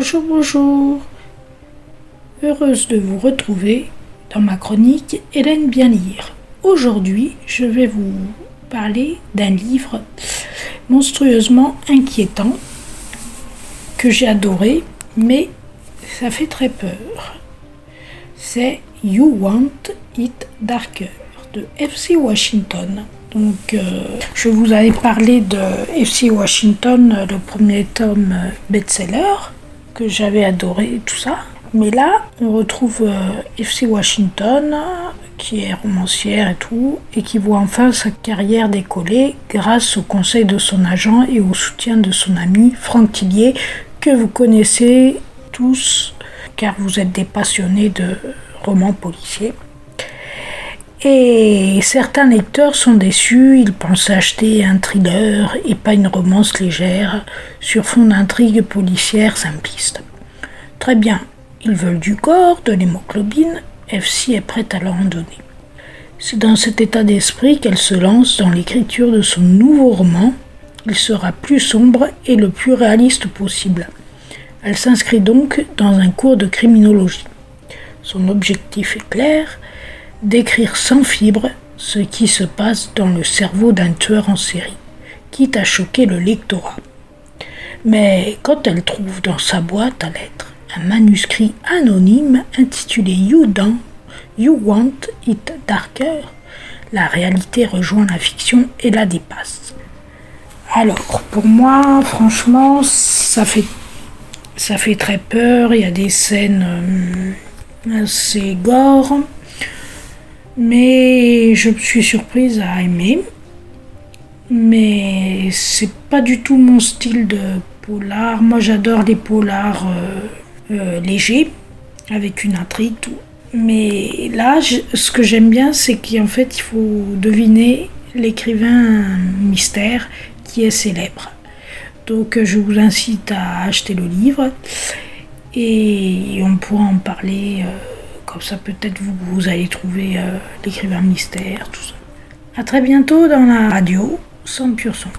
Bonjour, bonjour. Heureuse de vous retrouver dans ma chronique Hélène bien lire. Aujourd'hui, je vais vous parler d'un livre monstrueusement inquiétant que j'ai adoré, mais ça fait très peur. C'est You Want It Darker de F.C. Washington. Donc, je vous avais parlé de F.C. Washington, le premier tome best-seller, que j'avais adoré et tout ça. Mais là, on retrouve F.C. Washington, qui est romancière et tout, et qui voit enfin sa carrière décoller grâce au conseil de son agent et au soutien de son ami Frank Tillier, que vous connaissez tous, car vous êtes des passionnés de romans policiers. Et certains lecteurs sont déçus, ils pensent acheter un thriller et pas une romance légère sur fond d'intrigue policière simpliste. Très bien, ils veulent du gore, de l'hémoglobine, FC est prête à leur en donner. C'est dans cet état d'esprit qu'elle se lance dans l'écriture de son nouveau roman. Il sera plus sombre et le plus réaliste possible. Elle s'inscrit donc dans un cours de criminologie. Son objectif est clair, d'écrire sans fibre ce qui se passe dans le cerveau d'un tueur en série, quitte à choquer le lectorat. Mais quand elle trouve dans sa boîte à lettres un manuscrit anonyme intitulé You Want It Darker, la réalité rejoint la fiction et la dépasse. Alors, pour moi, franchement, ça fait très peur, il y a des scènes assez gore, mais je me suis surprise à aimer. Mais c'est pas du tout mon style de polar. Moi, j'adore les polars légers, avec une intrigue, tout. Mais là, ce que j'aime bien, c'est qu'en fait, il faut deviner l'écrivain mystère qui est célèbre. Donc, je vous incite à acheter le livre et on pourra en parler. Comme ça, peut-être vous allez trouver l'écrivain mystère, tout ça. À très bientôt dans la radio, sans pur son.